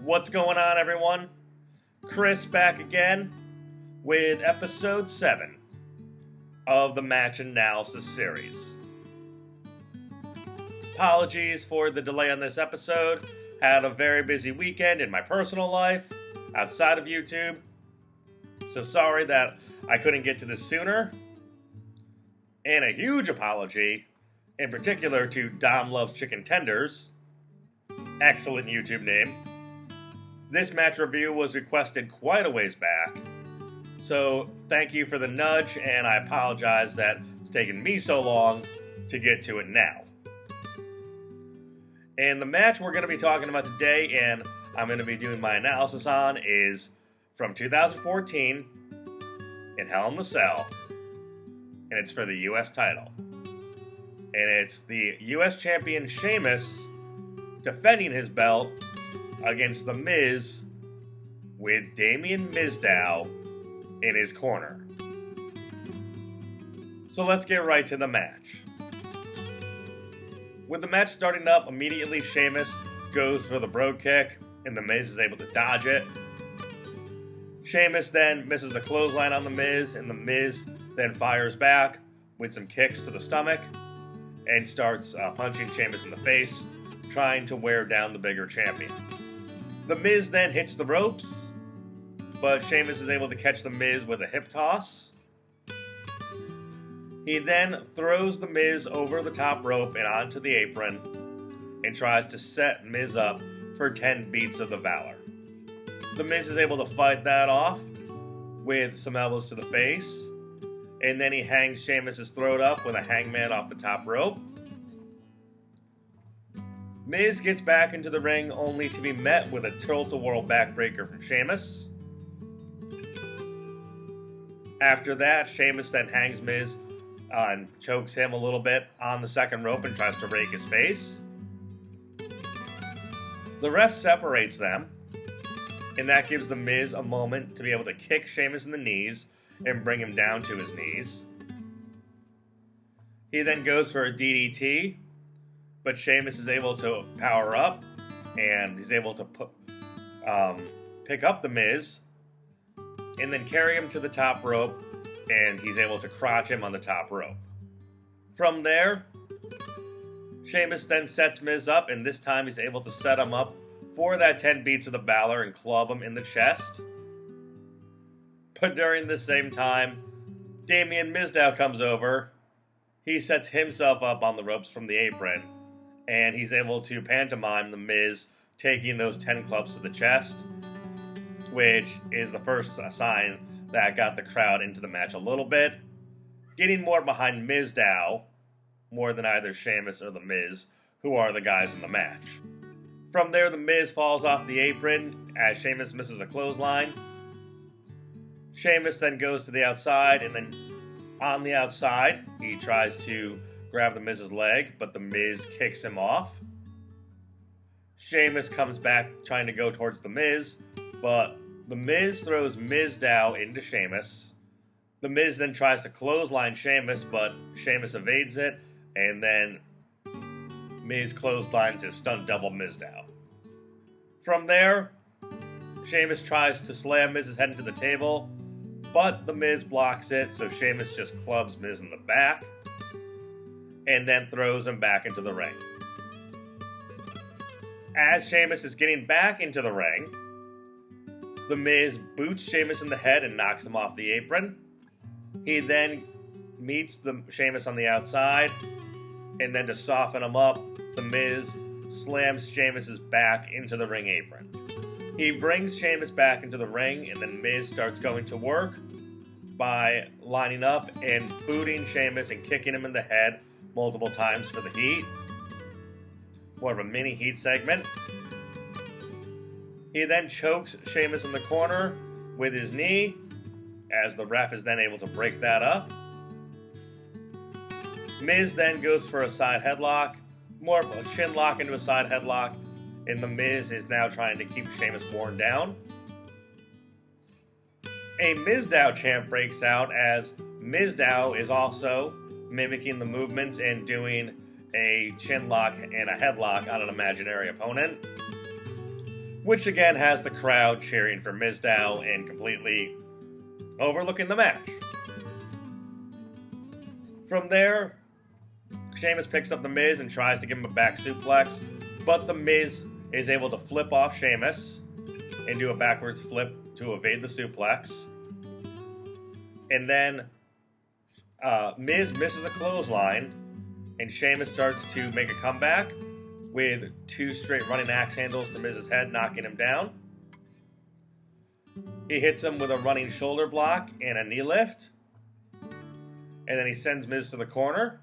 What's going on, everyone? Chris back again with episode 7 of the match analysis series. Apologies for the delay on this episode. Had a very busy weekend in my personal life outside of YouTube. So sorry that I couldn't get to this sooner. And a huge apology, in particular to Dom Loves Chicken Tenders. Excellent YouTube name. This match review was requested quite a ways back. So thank you for the nudge, and I apologize that it's taken me so long to get to it now. And the match we're going to be talking about today, and I'm going to be doing my analysis on, is from 2014 in Hell in the Cell, and it's for the U.S. title. And it's the U.S. champion Sheamus defending his belt against themiz with mizdow in his corner. So let's get right to the match. With the match starting up, immediately Sheamus goes for the brogue kick, and themiz is able to dodge it. Sheamus then misses a clothesline on themiz, and themiz then fires back with some kicks to the stomach and starts punching Sheamus in the face, trying to wear down the bigger champion. Themiz then hits the ropes, but Sheamus is able to catch themiz with a hip toss. He then throws themiz over the top rope and onto the apron and tries to set Miz up for 10 beats of the Valor. Themiz is able to fight that off with some elbows to the face, and then he hangs Sheamus' throat up with a hangman off the top rope. Miz gets back into the ring only to be met with a tilt-a-whirl backbreaker from Sheamus. After that, Sheamus then hangs Miz and chokes him a little bit on the second rope and tries to rake his face. The ref separates them, and that gives the Miz a moment to be able to kick Sheamus in the knees and bring him down to his knees. He then goes for a DDT, but Sheamus is able to power up, and he's able to pick up the Miz and then carry him to the top rope, and he's able to crotch him on the top rope. From there, Sheamus then sets Miz up, and this time he's able to set him up for that 10 beats of the Valor and club him in the chest. But during the same time, mizdow comes over. He sets himself up on the ropes from the apron, and he's able to pantomime the Miz taking those 10 clubs to the chest, which is the first sign that got the crowd into the match a little bit, getting more behind Mizdow more than either Sheamus or the Miz, who are the guys in the match. From there, the Miz falls off the apron as Sheamus misses a clothesline. Sheamus then goes to the outside, and then on the outside, he tries to grab the Miz's leg, but the Miz kicks him off. Sheamus comes back trying to go towards the Miz, but the Miz throws Mizdow into Sheamus. The Miz then tries to clothesline Sheamus, but Sheamus evades it, and then Miz clotheslines his stunt double Mizdow. From there, Sheamus tries to slam Miz's head into the table, but the Miz blocks it, so Sheamus just clubs Miz in the back, and then throws him back into the ring. As Sheamus is getting back into the ring, the Miz boots Sheamus in the head and knocks him off the apron. He then meets Sheamus on the outside, and then to soften him up, the Miz slams Sheamus' back into the ring apron. He brings Sheamus back into the ring, and then Miz starts going to work by lining up and booting Sheamus and kicking him in the head multiple times for the heat. More of a mini heat segment. He then chokes Sheamus in the corner with his knee, as the ref is then able to break that up. Miz then goes for a side headlock, more of a chin lock into a side headlock, and the Miz is now trying to keep Sheamus worn down. A Mizdow chant breaks out as Mizdow is also mimicking the movements and doing a chin lock and a headlock on an imaginary opponent. which again has the crowd cheering for Mizdow and completely overlooking the match. From there, Sheamus picks up The Miz and tries to give him a back suplex, but The Miz is able to flip off Sheamus and do a backwards flip to evade the suplex. And then Miz misses a clothesline, and Sheamus starts to make a comeback with 2 straight running axe handles to Miz's head, knocking him down. He hits him with a running shoulder block and a knee lift. And then he sends Miz to the corner.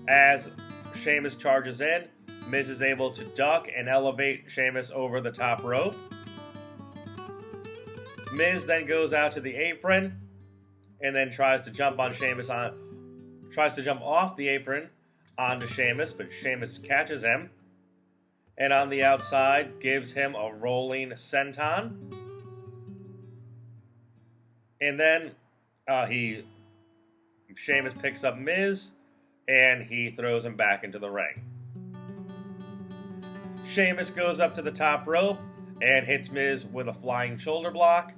As Sheamus charges in, Miz is able to duck and elevate Sheamus over the top rope. Miz then goes out to the apron and then tries to jump off the apron onto Sheamus, but Sheamus catches him, and on the outside gives him a rolling senton. And then Sheamus picks up Miz, and he throws him back into the ring. Sheamus goes up to the top rope and hits Miz with a flying shoulder block,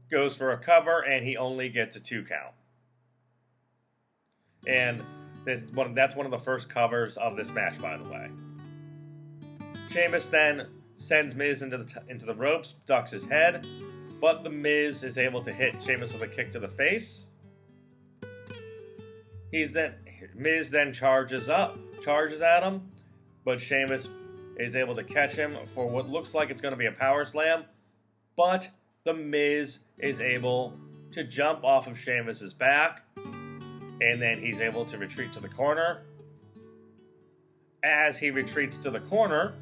goes for a cover, and he only gets a 2 count. And that's one of the first covers of this match, by the way. Sheamus then sends Miz into the ropes, ducks his head, but The Miz is able to hit Sheamus with a kick to the face. Miz then charges at him, but Sheamus is able to catch him for what looks like it's going to be a power slam, but The Miz is able to jump off of Sheamus's back, and then he's able to retreat to the corner. As he retreats to the corner,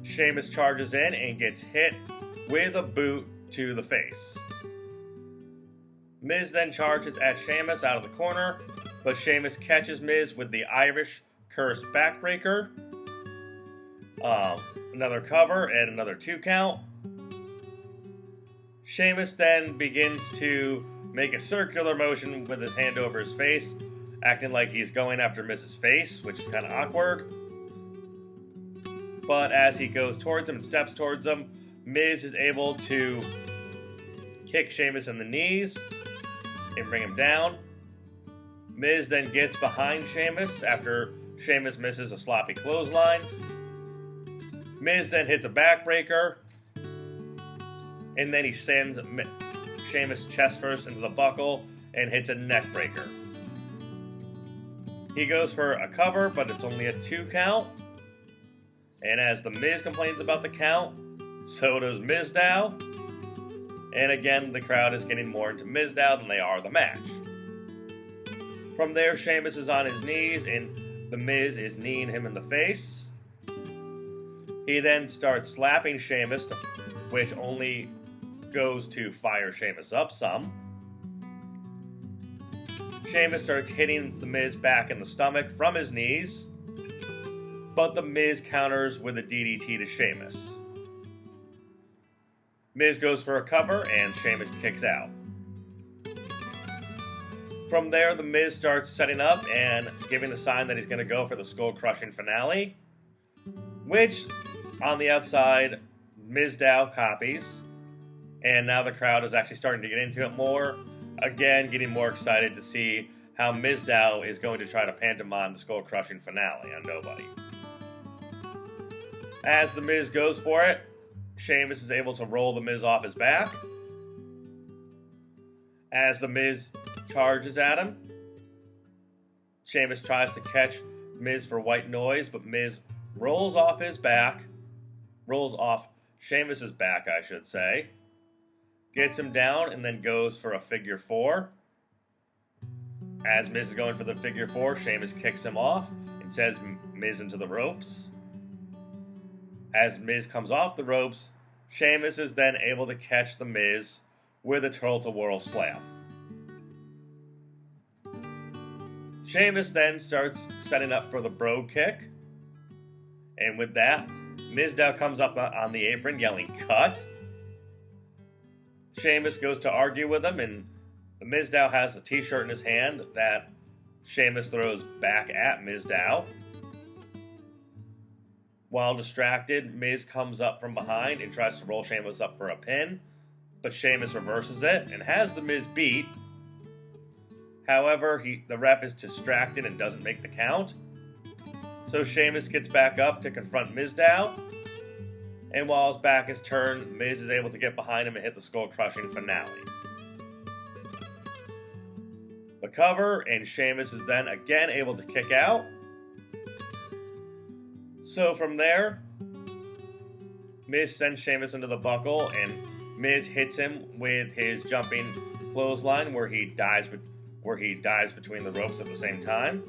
Sheamus charges in and gets hit with a boot to the face. Miz then charges at Sheamus out of the corner, but Sheamus catches Miz with the Irish Curse backbreaker. Another cover and another 2 count. Sheamus then begins to make a circular motion with his hand over his face, acting like he's going after Miz's face, which is kind of awkward. But as he goes towards him and steps towards him, Miz is able to kick Sheamus in the knees and bring him down. Miz then gets behind Sheamus after Sheamus misses a sloppy clothesline. Miz then hits a backbreaker, and then he sends Sheamus chest first into the buckle and hits a neck breaker. He goes for a cover, but it's only a 2 count. And as The Miz complains about the count, so does Mizdow. And again, the crowd is getting more into Mizdow than they are the match. From there, Sheamus is on his knees, and The Miz is kneeing him in the face. He then starts slapping Sheamus, which only goes to fire Sheamus up some. Sheamus starts hitting The Miz back in the stomach from his knees, but The Miz counters with a DDT to Sheamus. Miz goes for a cover, and Sheamus kicks out. From there, The Miz starts setting up and giving the sign that he's going to go for the skull-crushing finale, which, on the outside, Mizdow copies, and now the crowd is actually starting to get into it more. Again, getting more excited to see how Mizdow is going to try to pantomime the skull-crushing finale on nobody. As The Miz goes for it, Sheamus is able to roll The Miz off his back. As The Miz charges at him, Sheamus tries to catch Miz for white noise, but Miz rolls off Sheamus's back, I should say. Gets him down and then goes for a figure 4. As Miz is going for the figure 4, Sheamus kicks him off and sends Miz into the ropes. As Miz comes off the ropes, Sheamus is then able to catch The Miz with a tilt-a-whirl slam. Sheamus then starts setting up for the bro kick. And with that, Mizdow comes up on the apron yelling, "Cut!" Sheamus goes to argue with him, and Mizdow has a t-shirt in his hand that Sheamus throws back at Mizdow. While distracted, Miz comes up from behind and tries to roll Sheamus up for a pin, but Sheamus reverses it and has the Miz beat. However, the ref is distracted and doesn't make the count. So Sheamus gets back up to confront Mizdow, and while his back is turned, Miz is able to get behind him and hit the skull-crushing finale. The cover, and Sheamus is then again able to kick out. So from there, Miz sends Sheamus into the buckle, and Miz hits him with his jumping clothesline where he dives between the ropes at the same time.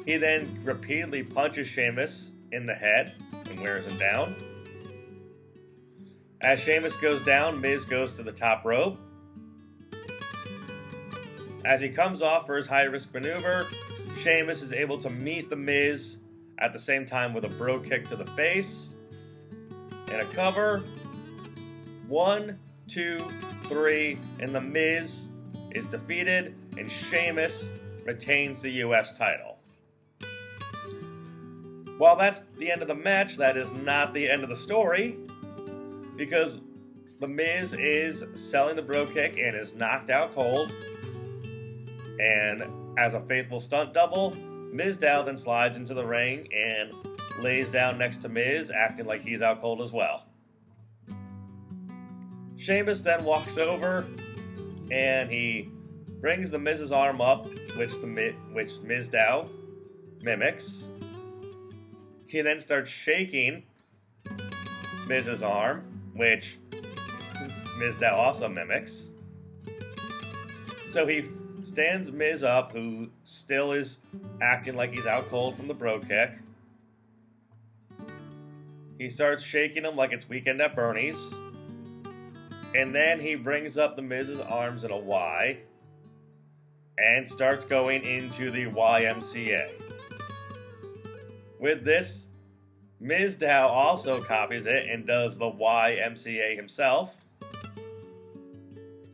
He then repeatedly punches Sheamus in the head and wears him down. As Sheamus goes down, Miz goes to the top rope. As he comes off for his high-risk maneuver, Sheamus is able to meet the Miz at the same time with a bro kick to the face and a cover. 1, 2, 3, and the Miz is defeated, and Sheamus retains the U.S. title. While that's the end of the match, that is not the end of the story, because the Miz is selling the bro kick and is knocked out cold, and as a faithful stunt double, Mizdow then slides into the ring and lays down next to Miz, acting like he's out cold as well. Sheamus then walks over and he brings the Miz's arm up, which Mizdow mimics. He then starts shaking Miz's arm, which Mizdow also mimics. So he stands Miz up, who still is acting like he's out cold from the bro kick. He starts shaking him like it's Weekend at Bernie's. And then he brings up the Miz's arms in a Y and starts going into the YMCA. With this, Mizdow also copies it and does the YMCA himself.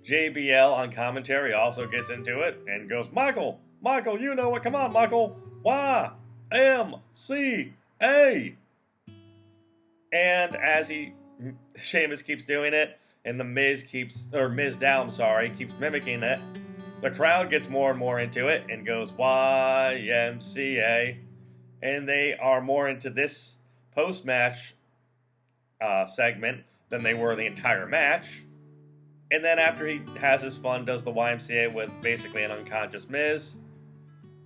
JBL on commentary also gets into it and goes, Michael, you know it, come on, Michael, YMCA. And as Sheamus keeps doing it, and the Mizdow, keeps mimicking it, the crowd gets more and more into it and goes, YMCA. And they are more into this post-match segment than they were the entire match. And then after he has his fun, does the YMCA with basically an unconscious Miz,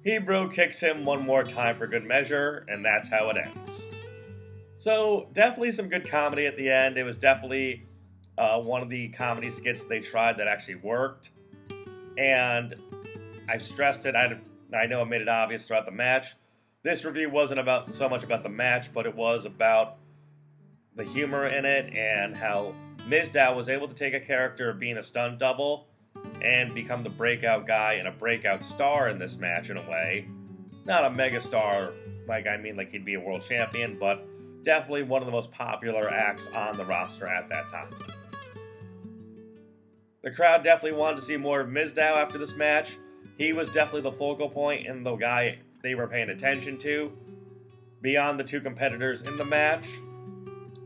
he bro kicks him one more time for good measure, and that's how it ends. So definitely some good comedy at the end. It was definitely one of the comedy skits they tried that actually worked. And I stressed it. I know I made it obvious throughout the match. This review wasn't so much about the match, but it was about the humor in it and how Mizdow was able to take a character of being a stunt double and become the breakout guy and a breakout star in this match in a way. Not a mega star, like he'd be a world champion, but definitely one of the most popular acts on the roster at that time. The crowd definitely wanted to see more of Mizdow after this match. He was definitely the focal point and the guy they were paying attention to beyond the two competitors in the match.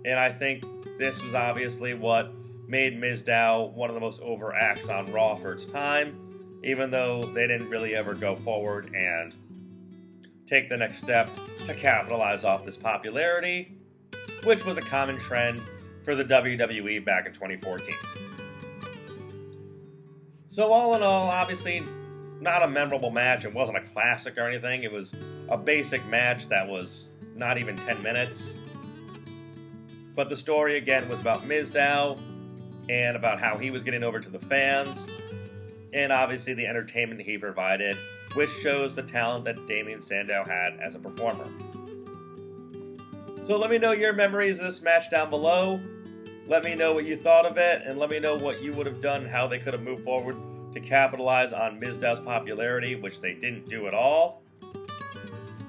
And I think this was obviously what made Mizdow one of the most over acts on Raw for its time, even though they didn't really ever go forward and take the next step to capitalize off this popularity, which was a common trend for the WWE back in 2014. So all in all, obviously not a memorable match. It wasn't a classic or anything. It was a basic match that was not even 10 minutes. But the story, again, was about Mizdow and about how he was getting over to the fans, and obviously the entertainment he provided, which shows the talent that Damien Sandow had as a performer. So let me know your memories of this match down below. Let me know what you thought of it, and let me know what you would have done, how they could have moved forward to capitalize on Mizdow's popularity, which they didn't do at all.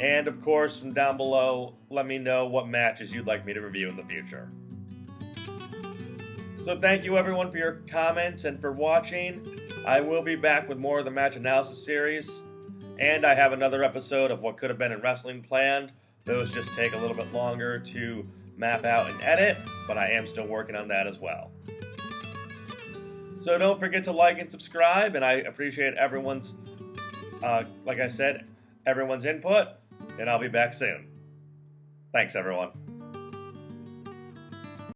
And of course, from down below, let me know what matches you'd like me to review in the future. So thank you everyone for your comments and for watching. I will be back with more of the match analysis series, and I have another episode of What Could Have Been in Wrestling planned Those just take a little bit longer to map out and edit, but I am still working on that as well. So don't forget to like and subscribe, and I appreciate everyone's, like I said, everyone's input, and I'll be back soon. Thanks, everyone.